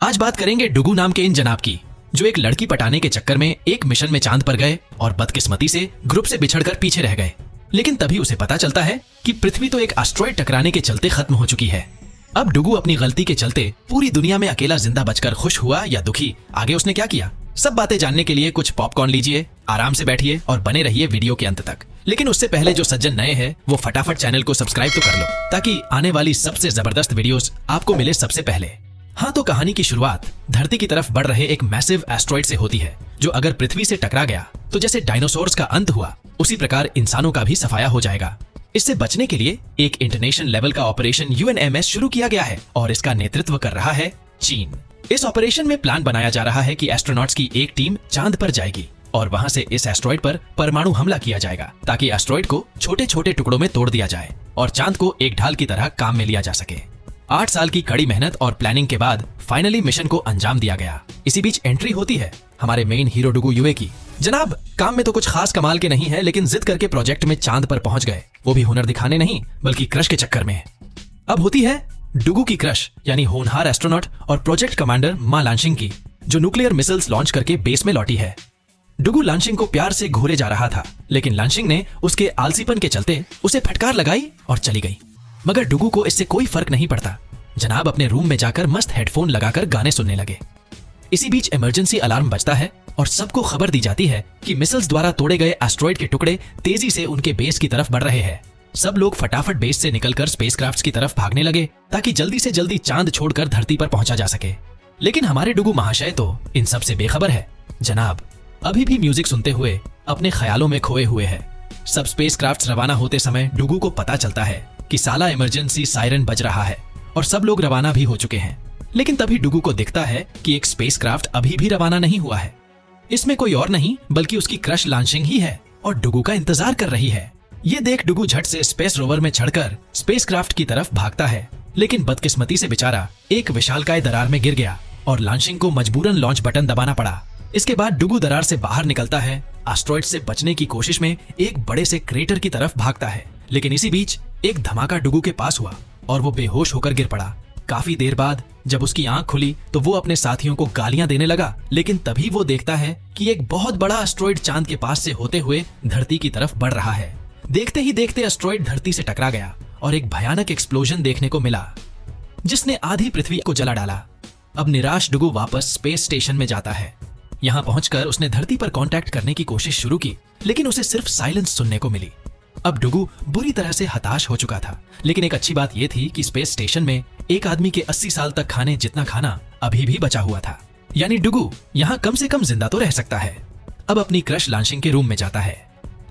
आज बात करेंगे डुगू नाम के इन जनाब की, जो एक लड़की पटाने के चक्कर में एक मिशन में चांद पर गए और बदकिस्मती से ग्रुप से बिछड़कर पीछे रह गए। लेकिन तभी उसे पता चलता है कि पृथ्वी तो एक एस्टेरॉयड टकराने के चलते खत्म हो चुकी है। अब डुगू अपनी गलती के चलते पूरी दुनिया में अकेला जिंदा बचकर खुश हुआ या दुखी, आगे उसने क्या किया, सब बातें जानने के लिए कुछ पॉपकॉर्न लीजिए, आराम से बैठिए और बने रहिए वीडियो के अंत तक। लेकिन उससे पहले जो सज्जन नए हैं वो फटाफट चैनल को सब्सक्राइब तो कर लो, ताकि आने वाली सबसे जबरदस्त वीडियोस आपको मिले सबसे पहले। हाँ, तो कहानी की शुरुआत धरती की तरफ बढ़ रहे एक मैसिव एस्टेरॉयड से होती है, जो अगर पृथ्वी से टकरा गया तो जैसे डायनासोर्स का अंत हुआ उसी प्रकार इंसानों का भी सफाया हो जाएगा। इससे बचने के लिए एक इंटरनेशनल लेवल का ऑपरेशन UNMS शुरू किया गया है और इसका नेतृत्व कर रहा है चीन। इस ऑपरेशन में प्लान बनाया जा रहा है कि एस्ट्रोनॉट्स की एक टीम चांद पर जाएगी और वहां से इस एस्टेरॉयड पर परमाणु हमला किया जाएगा, ताकि एस्टेरॉयड को छोटे छोटे टुकड़ों में तोड़ दिया जाए और चांद को एक ढाल की तरह काम में लिया जा सके। 8 साल की कड़ी मेहनत और प्लानिंग के बाद फाइनली मिशन को अंजाम दिया गया। इसी बीच एंट्री होती है हमारे मेन हीरो डुगू युए की। जनाब, काम में तो कुछ खास कमाल के नहीं है, लेकिन जिद करके प्रोजेक्ट में चांद पर पहुंच गए, वो भी हुनर दिखाने नहीं बल्कि क्रश के चक्कर में। अब होती है डुगू की क्रश, यानी होनहार एस्ट्रोनॉट और प्रोजेक्ट कमांडर मा लांशिंग की, जो न्यूक्लियर मिसाइल्स लॉन्च करके बेस में लौटी है। डुगू लांशिंग को प्यार से घूरे जा रहा था, लेकिन लांशिंग ने उसके आलसीपन के चलते उसे फटकार लगाई और चली गई। मगर डुगू को इससे कोई फर्क नहीं पड़ता। जनाब अपने रूम में जाकर मस्त हेडफोन लगाकर गाने सुनने लगे। इसी बीच इमरजेंसी अलार्म बजता है और सबको खबर दी जाती है कि मिसाइल्स द्वारा तोड़े गए एस्टेरॉयड के टुकड़े तेजी से उनके बेस की तरफ बढ़ रहे हैं। सब लोग फटाफट बेस से निकलकर स्पेसक्राफ्ट्स की तरफ भागने लगे, ताकि जल्दी से जल्दी चांद छोड़कर धरती पर पहुंचा जा सके। लेकिन हमारे डुगू महाशय तो इन सब से बेखबर है। जनाब अभी भी म्यूजिक सुनते हुए अपने ख्यालों में खोए हुए है। सब स्पेसक्राफ्ट्स रवाना होते समय डुगू को पता चलता है कि साला इमरजेंसी सायरन बज रहा है और सब लोग रवाना भी हो चुके हैं। लेकिन तभी डुगू को दिखता है कि एक स्पेसक्राफ्ट अभी भी रवाना नहीं हुआ है। इसमें कोई और नहीं बल्कि उसकी क्रश लांशिंग ही है और डुगू का इंतजार कर रही है। ये देख डुगू झट से स्पेस रोवर में चढ़कर स्पेसक्राफ्ट की तरफ भागता है, लेकिन बदकिस्मती से बेचारा एक विशालकाय दरार में गिर गया और लांशिंग को मजबूरन लॉन्च बटन दबाना पड़ा। इसके बाद डुगू दरार से बाहर निकलता है, एस्टेरॉयड से बचने की कोशिश में एक बड़े से क्रेटर की तरफ भागता है। लेकिन इसी बीच एक धमाका डुगू के पास हुआ और वो बेहोश होकर गिर पड़ा। काफी देर बाद जब उसकी आंख खुली तो वो अपने साथियों को गालियां देने लगा, लेकिन तभी वो देखता है कि एक बहुत बड़ा एस्टेरॉयड चांद के पास से होते हुए धरती की तरफ बढ़ रहा है। देखते ही देखते एस्टेरॉयड धरती से टकरा गया और एक भयानक एक्सप्लोजन देखने को मिला, जिसने आधी पृथ्वी को जला डाला। अब निराश डुगू वापस स्पेस स्टेशन में जाता है। यहाँ पहुंचकर उसने धरती पर कांटेक्ट करने की कोशिश शुरू की, लेकिन उसे सिर्फ साइलेंस सुनने को मिली। अब डुगू बुरी तरह से हताश हो चुका था, लेकिन एक अच्छी बात यह थी कि स्पेस स्टेशन में एक आदमी के 80 साल तक खाने जितना खाना अभी भी बचा हुआ था, यानी डुगू यहाँ कम से कम जिंदा तो रह सकता है। अब अपनी क्रश लांशिंग के रूम में जाता है।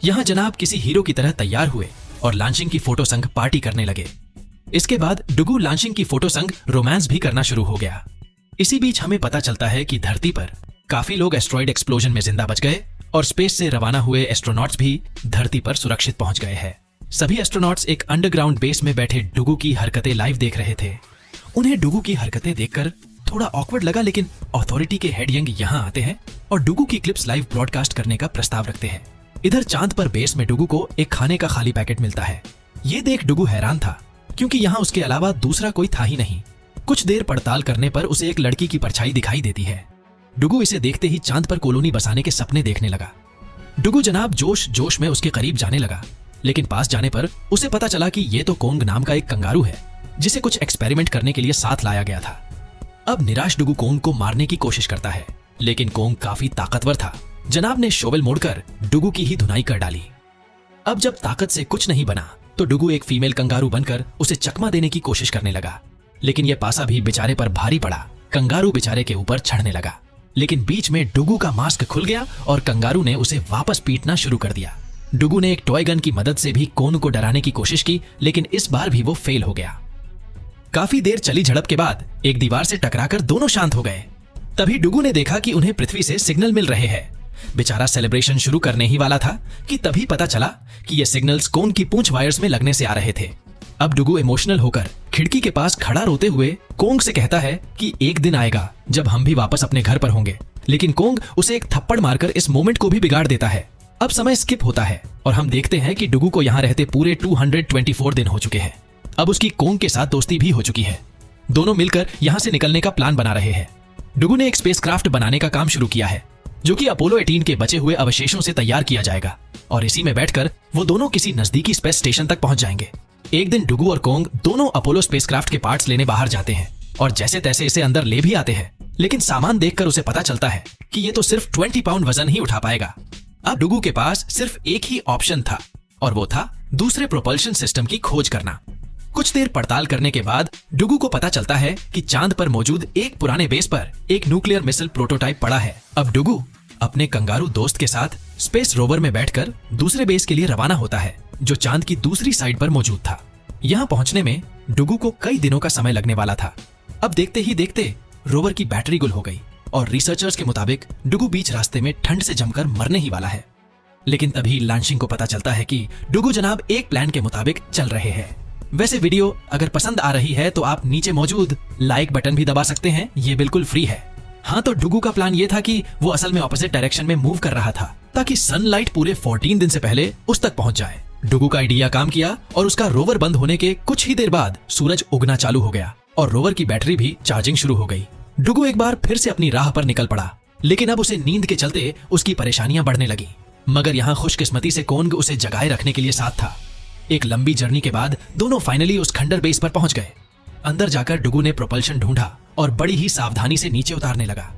यहाँ जनाब किसी हीरो की तरह तैयार हुए और लांशिंग की फोटो संग पार्टी करने लगे। इसके बाद डुगू लांशिंग की फोटो संग रोमांस भी करना शुरू हो गया। इसी बीच हमें पता चलता है कि धरती पर काफी लोग एस्टेरॉयड एक्सप्लोजन में जिंदा बच गए और स्पेस से रवाना हुए एस्ट्रोनॉट्स भी धरती पर सुरक्षित पहुंच गए हैं। सभी एस्ट्रोनॉट्स एक अंडरग्राउंड बेस में बैठे डुगू की हरकतें लाइव देख रहे थे। उन्हें डुगू की हरकतें देखकर थोड़ा ऑकवर्ड लगा, लेकिन अथॉरिटी के हेड यंग यहाँ आते हैं और डुगू की क्लिप्स लाइव ब्रॉडकास्ट करने का प्रस्ताव रखते हैं। इधर चांद पर बेस में डुगू को एक खाने का खाली पैकेट मिलता है। ये देख डुगू हैरान था, क्योंकि यहाँ उसके अलावा दूसरा कोई था ही नहीं। कुछ देर पड़ताल करने पर उसे एक लड़की की परछाई दिखाई देती है। डुगू इसे देखते ही चांद पर कॉलोनी बसाने के सपने देखने लगा। डुगू जनाब जोश जोश में उसके करीब जाने लगा, लेकिन पास जाने पर उसे पता चला कि ये तो कोंग नाम का एक कंगारू है, जिसे कुछ एक्सपेरिमेंट करने के लिए साथ लाया गया था। अब निराश डुगू कोंग को मारने की कोशिश करता है, लेकिन कोंग काफी ताकतवर था। जनाब ने शोवेल मोड़कर डुगू की ही धुनाई कर डाली। अब जब ताकत से कुछ नहीं बना तो डुगू एक फीमेल कंगारू बनकर उसे चकमा देने की कोशिश करने लगा, लेकिन यह पासा भी बेचारे पर भारी पड़ा। कंगारू बेचारे के ऊपर चढ़ने लगा, लेकिन बीच में डुगू का मास्क खुल गया और कंगारू ने उसे वापस पीटना शुरू कर दिया। डुगू ने एक टॉय गन की मदद से भी कोन को डराने की कोशिश की, लेकिन इस बार भी वो फेल हो गया। काफी देर चली झड़प के बाद एक दीवार से टकराकर दोनों शांत हो गए। तभी डुगू ने देखा कि उन्हें पृथ्वी से सिग्नल मिल रहे हैं। बेचारा सेलिब्रेशन शुरू करने ही वाला था कि तभी पता चला कि ये सिग्नल्स कोन की पूंछ वायर्स में लगने से आ रहे थे। अब डुगू इमोशनल होकर खिड़की के पास खड़ा रोते हुए कोंग से कहता है कि एक दिन आएगा जब हम भी वापस अपने घर पर होंगे, लेकिन कोंग उसे एक थप्पड़ मारकर इस मोमेंट को भी बिगाड़ देता है। अब समय स्किप होता है और हम देखते हैं कि डुगू को यहाँ रहते पूरे 224 दिन हो चुके हैं। अब उसकी कोंग के साथ दोस्ती भी हो चुकी है। दोनों मिलकर यहाँ से निकलने का प्लान बना रहे हैं। डुगू ने एक स्पेसक्राफ्ट बनाने का काम शुरू किया है जो कि अपोलो 18 के बचे हुए अवशेषों से तैयार किया जाएगा और इसी में बैठकर वो दोनों किसी नजदीकी स्पेस स्टेशन तक पहुंच जाएंगे। एक दिन डुगू और कोंग दोनों अपोलो स्पेसक्राफ्ट के पार्ट्स लेने बाहर जाते हैं और जैसे तैसे इसे अंदर ले भी आते हैं, लेकिन सामान देखकर उसे पता चलता है कि ये तो सिर्फ 20 पाउंड वजन ही उठा पाएगा। अब डुगू के पास सिर्फ एक ही ऑप्शन था और वो था दूसरे प्रोपल्शन सिस्टम की खोज करना। कुछ देर पड़ताल करने के बाद डुगू को पता चलता है कि चांद पर मौजूद एक पुराने बेस पर एक न्यूक्लियर मिसाइल प्रोटोटाइप पड़ा है। अब डुगू अपने कंगारू दोस्त के साथ स्पेस रोवर में बैठकर दूसरे बेस के लिए रवाना होता है जो चांद की दूसरी साइड पर मौजूद था। यहाँ पहुंचने में डुगू को कई दिनों का समय लगने वाला था। अब देखते ही देखते रोवर की बैटरी गुल हो गई और रिसर्चर्स के मुताबिक डुगू बीच रास्ते में ठंड से जमकर मरने ही वाला है। लेकिन तभी लांशिंग को पता चलता है कि डुगू जनाब एक प्लान के मुताबिक चल रहे हैं। वैसे वीडियो अगर पसंद आ रही है तो आप नीचे मौजूद लाइक बटन भी दबा सकते हैं, ये बिल्कुल फ्री है। हाँ, तो डुगू का प्लान ये था कि वो असल में ऑपोजिट डायरेक्शन में मूव कर रहा था ताकि सनलाइट पूरे 14 दिन से पहले उस तक पहुंच जाए। डुगू का आइडिया काम किया और उसका रोवर बंद होने के कुछ ही देर बाद सूरज उगना चालू हो गया और रोवर की बैटरी भी चार्जिंग शुरू हो गई। डुगू एक बार फिर से अपनी राह पर निकल पड़ा, लेकिन अब उसे नींद के चलते उसकी परेशानियां बढ़ने लगी। मगर यहाँ खुशकिस्मती से कोंग उसे जगाए रखने के लिए साथ था। एक लंबी जर्नी के बाद दोनों फाइनली उस खंडर बेस पर पहुंच गए। अंदर जाकर डुगू ने प्रोपल्शन ढूंढा और बड़ी ही सावधानी से नीचे उतारने लगा,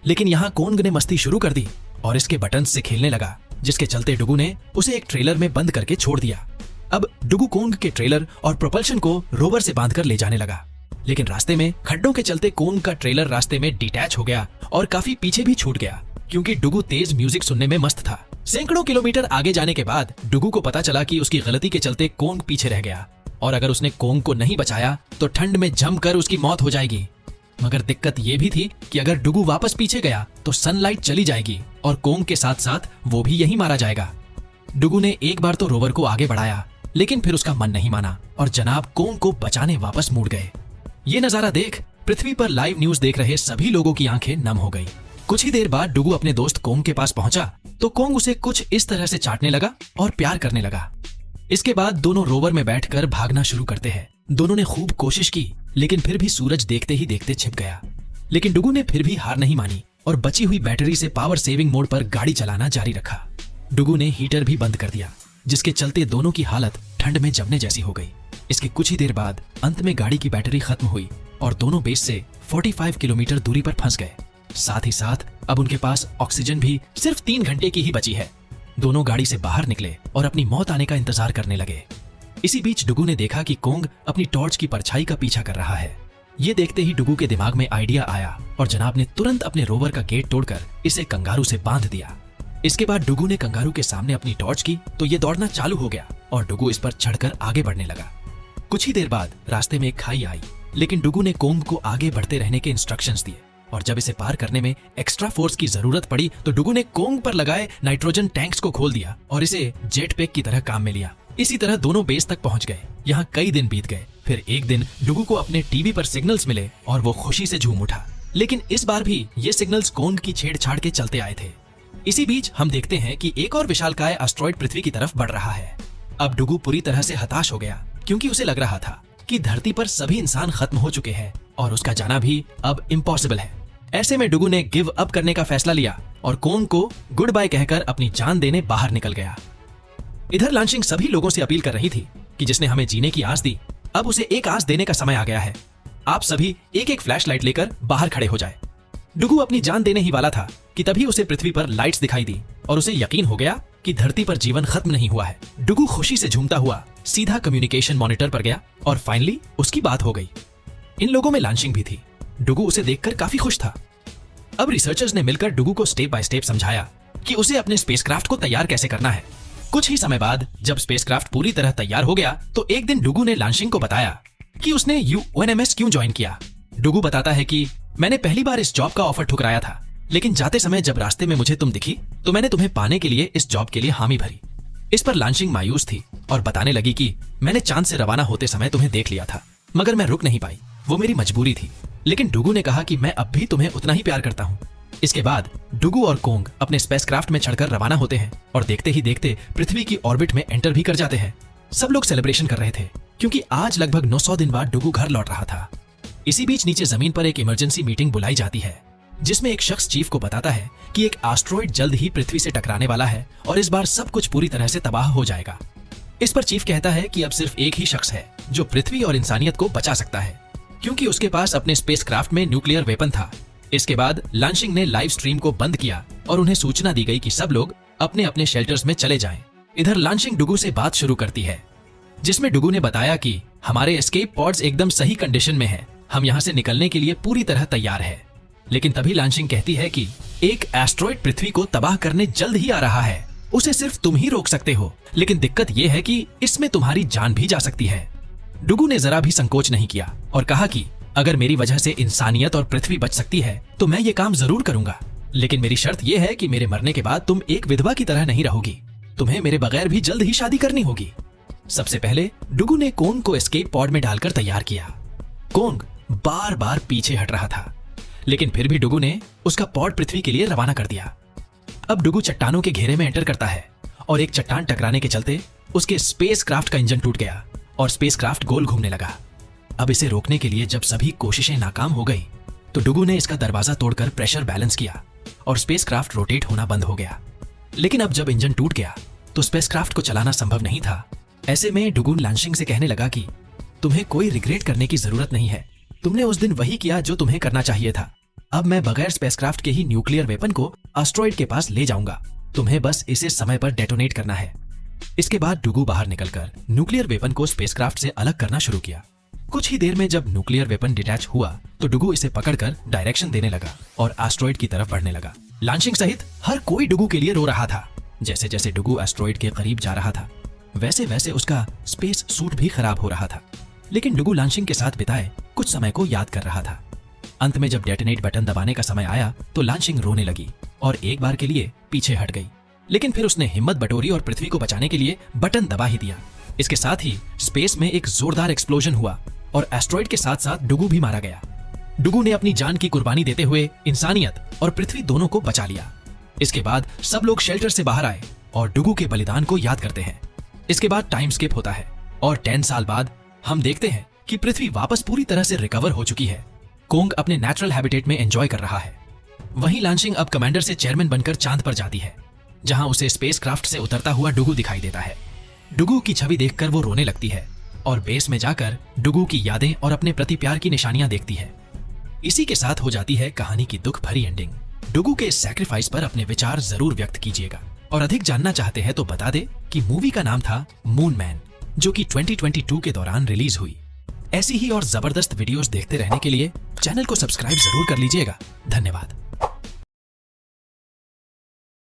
लेकिन यहाँ कोंग ने मस्ती शुरू कर दी और इसके बटन से खेलने लगा, जिसके चलते डुगू ने उसे एक ट्रेलर में बंद करके छोड़ दिया। अब डुगू कोंग के ट्रेलर और प्रोपल्शन को रोवर से बांधकर ले जाने लगा, लेकिन रास्ते में खड्डों के चलते कोंग का ट्रेलर रास्ते में डिटैच हो गया और काफी पीछे भी छूट गया क्योंकि डुगू तेज म्यूजिक सुनने में मस्त था। सैकड़ों किलोमीटर आगे जाने के बाद डुगू को पता चला कि उसकी गलती के चलते कोंग पीछे रह गया और अगर उसने कोंग को नहीं बचाया तो ठंड में जमकर उसकी मौत हो जाएगी। मगर दिक्कत ये भी थी कि अगर डुगू वापस पीछे गया तो सनलाइट चली जाएगी और कोंग के साथ साथ वो भी यहीं मारा जाएगा। डुगू ने एक बार तो रोवर को आगे बढ़ाया, लेकिन फिर उसका मन नहीं माना और जनाब कोंग को बचाने वापस मुड़ गए। ये नजारा देख पृथ्वी पर लाइव न्यूज देख रहे सभी लोगों की आंखें नम हो गई। कुछ ही देर बाद डुगू अपने दोस्त कोंग के पास पहुंचा तो कोंग उसे कुछ इस तरह से चाटने लगा और प्यार करने लगा। इसके बाद दोनों रोवर में बैठकर भागना शुरू करते हैं। दोनों ने खूब कोशिश की, लेकिन फिर भी सूरज देखते ही देखते छिप गया। लेकिन डुगू ने फिर भी हार नहीं मानी और बची हुई बैटरी से पावर सेविंग मोड पर गाड़ी चलाना जारी रखा। डुगू ने हीटर भी बंद कर दिया, जिसके चलते दोनों की हालत ठंड में जमने जैसी हो गई। इसके कुछ ही देर बाद अंत में गाड़ी की बैटरी खत्म हुई और दोनों बेस से 45 किलोमीटर दूरी पर फंस गए। साथ ही साथ अब उनके पास ऑक्सीजन भी सिर्फ 3 घंटे की ही बची है। दोनों गाड़ी से बाहर निकले और अपनी मौत आने का इंतजार करने लगे। इसी बीच डुगू ने देखा कि कोंग अपनी टॉर्च की परछाई का पीछा कर रहा है। ये देखते ही डुगू के दिमाग में आइडिया आया और जनाब ने तुरंत अपने रोवर का गेट तोड़कर इसे कंगारू से बांध दिया। इसके बाद डुगू ने कंगारू के सामने अपनी टॉर्च की तो ये दौड़ना चालू हो गया और डुगू इस पर चढ़कर आगे बढ़ने लगा। कुछ ही देर बाद रास्ते में एक खाई आई, लेकिन डुगू ने कोंग को आगे बढ़ते रहने के इंस्ट्रक्शंस दिए और जब इसे पार करने में एक्स्ट्रा फोर्स की जरूरत पड़ी तो डुगू ने कोंग पर लगाए नाइट्रोजन टैंक्स को खोल दिया और इसे जेट पैक की तरह काम में लिया। इसी तरह दोनों बेस तक पहुंच गए। यहाँ कई दिन बीत गए। फिर एक दिन डुगू को अपने टीवी पर सिग्नल्स मिले और वो खुशी से झूम उठा, लेकिन इस बार भी ये सिग्नल्स कोंग की छेड़छाड़ के चलते आए थे। इसी बीच हम देखते हैं कि एक और विशालकाय एस्टेरॉयड पृथ्वी की तरफ बढ़ रहा है। अब डुगू पूरी तरह से हताश हो गया क्योंकि उसे लग रहा था कि धरती पर सभी इंसान खत्म हो चुके हैं और उसका जाना भी अब इम्पॉसिबल है। ऐसे में डुगू ने गिव अप करने का फैसला लिया और कोंग को गुड बाय कहकर अपनी जान देने बाहर निकल गया। इधर लांशिंग सभी लोगों से अपील कर रही थी कि जिसने हमें जीने की आस दी, अब उसे एक आस देने का समय आ गया है। आप सभी एक एक फ्लैश लाइट लेकर बाहर खड़े हो जाए। डुगू अपनी जान देने ही वाला था कि तभी उसे पृथ्वी पर लाइट्स दिखाई दी और उसे यकीन हो गया कि धरती पर जीवन खत्म नहीं हुआ है। डुगू खुशी से झूमता हुआ सीधा कम्युनिकेशन मॉनिटर पर गया और फाइनली उसकी बात हो गई। इन लोगों में लांशिंग भी थी। डुगू उसे देखकर काफी खुश था। अब रिसर्चर्स ने मिलकर डुगू को स्टेप बाय स्टेप समझाया कि उसे अपने स्पेसक्राफ्ट को तैयार कैसे करना है। कुछ ही समय बाद जब स्पेसक्राफ्ट पूरी तरह तैयार हो गया तो एक दिन डुगू ने लांशिंग को बताया कि उसने UNMS क्यों ज्वाइन किया। डुगू बताता है कि मैंने पहली बार इस जॉब का ऑफर ठुकराया था, लेकिन जाते समय जब रास्ते में मुझे तुम दिखी तो मैंने तुम्हें पाने के लिए इस जॉब के लिए हामी भरी। इस पर लांशिंग मायूस थी और बताने लगी कि मैंने चांद से रवाना होते समय तुम्हें देख लिया था, मगर मैं रुक नहीं पाई, वो मेरी मजबूरी थी। लेकिन डुगू ने कहा कि मैं अब भी तुम्हें उतना ही प्यार करता हूँ। इसके बाद डुगू और कोंग अपने स्पेसक्राफ्ट में चढ़कर रवाना होते हैं और देखते ही देखते पृथ्वी की ऑर्बिट में एंटर भी कर जाते हैं। सब लोग सेलिब्रेशन कर रहे थे क्योंकि आज लगभग 900 दिन बाद डुगू घर लौट रहा था। इसी बीच नीचे जमीन पर एक इमरजेंसी मीटिंग बुलाई जाती है। जिसमें एक शख्स चीफ को बताता है कि एक एस्टेरॉयड जल्द ही पृथ्वी से टकराने वाला है और इस बार सब कुछ पूरी तरह से तबाह हो जाएगा। इस पर चीफ कहता है कि अब सिर्फ एक ही शख्स है जो पृथ्वी और इंसानियत को बचा सकता है, क्योंकि उसके पास अपने स्पेसक्राफ्ट में न्यूक्लियर वेपन था। इसके बाद लांशिंग ने लाइव स्ट्रीम को बंद किया और उन्हें सूचना दी गई कि सब लोग अपने अपने शेल्टर्स में चले जाएं। इधर लांशिंग डुगू से बात शुरू करती है, जिसमें डुगू ने बताया कि हमारे एस्केप पॉड्स एकदम सही कंडीशन में हैं, हम यहाँ से निकलने के लिए पूरी तरह तैयार है। लेकिन तभी लांशिंग कहती है कि एक एस्टेरॉयड पृथ्वी को तबाह करने जल्द ही आ रहा है, उसे सिर्फ तुम ही रोक सकते हो, लेकिन दिक्कत यह है कि इसमें तुम्हारी जान भी जा सकती है। डुगू ने जरा भी संकोच नहीं किया और कहा कि अगर मेरी वजह से इंसानियत और पृथ्वी बच सकती है तो मैं ये काम जरूर करूंगा, लेकिन मेरी शर्त यह है कि मेरे मरने के बाद तुम एक विधवा की तरह नहीं रहोगी, तुम्हें मेरे बगैर भी जल्द ही शादी करनी होगी। सबसे पहले डुगू ने कोंग को एस्केप पॉड में डालकर तैयार किया। कोंग बार बार पीछे हट रहा था, लेकिन फिर भी डुगू ने उसका पॉड पृथ्वी के लिए रवाना कर दिया। अब डुगू चट्टानों के घेरे में एंटर करता है और एक चट्टान टकराने के चलते उसके स्पेसक्राफ्ट का इंजन टूट गया और स्पेसक्राफ्ट गोल घूमने लगा। अब इसे रोकने के लिए जब सभी कोशिशें नाकाम हो गई तो डुगू ने इसका दरवाजा तोड़कर प्रेशर बैलेंस किया और स्पेसक्राफ्ट रोटेट होना बंद हो गया। लेकिन अब जब इंजन टूट गया तो स्पेसक्राफ्ट को चलाना संभव नहीं था। ऐसे में डुगू लांशिंग से कहने लगा कि तुम्हें कोई रिग्रेट करने की जरूरत नहीं है, तुमने उस दिन वही किया जो तुम्हें करना चाहिए था। अब मैं बगैर स्पेसक्राफ्ट के ही न्यूक्लियर वेपन को एस्टेरॉयड के पास ले जाऊंगा, तुम्हें बस इसे समय पर डेटोनेट करना है। इसके बाद डुगू बाहर निकलकर न्यूक्लियर वेपन को स्पेसक्राफ्ट से अलग करना शुरू किया। कुछ ही देर में जब न्यूक्लियर वेपन डिटैच हुआ तो डुगू इसे पकड़कर डायरेक्शन देने लगा और एस्टेरॉयड की तरफ बढ़ने लगा। लांशिंग सहित हर कोई डुगू के लिए रो रहा था। जैसे जैसे डुगू एस्टेरॉयड के करीब जा रहा था वैसे वैसे उसका स्पेस सूट भी खराब हो रहा था, लेकिन डुगू लांशिंग के साथ बिताए कुछ समय को याद कर रहा था। अंत में जब डेटोनेट बटन दबाने का समय आया तो लांशिंग रोने लगी और एक बार के लिए पीछे हट गई, लेकिन फिर उसने हिम्मत बटोरी और पृथ्वी को बचाने के लिए बटन दबा ही दिया। इसके साथ ही स्पेस में एक जोरदार एक्सप्लोजन हुआ और एस्टेरॉयड के साथ साथ डुगू भी मारा गया। डुगू ने अपनी जान की कुर्बानी देते हुए इंसानियत और पृथ्वी दोनों को बचा लिया। इसके बाद सब लोग शेल्टर से बाहर आए और डुगू के बलिदान को याद करते हैं। इसके बाद टाइम स्किप होता है और 10 साल बाद हम देखते हैं कि पृथ्वी वापस पूरी तरह से रिकवर हो चुकी है। कोंग अपने नेचुरल हैबिटेट में एंजॉय कर रहा है। वहीं लांशिंग अब कमांडर से चेयरमैन बनकर चांद पर जाती है, जहां उसे स्पेसक्राफ्ट से उतरता हुआ डुगू दिखाई देता है। डुगू की छवि देखकर वो रोने लगती है और बेस में जाकर डुगू की यादें और अपने प्रति प्यार की निशानियां देखती है। इसी के साथ हो जाती है कहानी की दुख भरी एंडिंग। डुगू के इस सैक्रिफाइस पर अपने विचार जरूर व्यक्त कीजिएगा और अधिक जानना चाहते हैं तो बता दे कि मूवी का नाम था मून मैन, जो कि 2022 के दौरान रिलीज हुई। ऐसी ही और जबरदस्त वीडियोस देखते रहने के लिए चैनल को सब्सक्राइब जरूर कर लीजिएगा। धन्यवाद।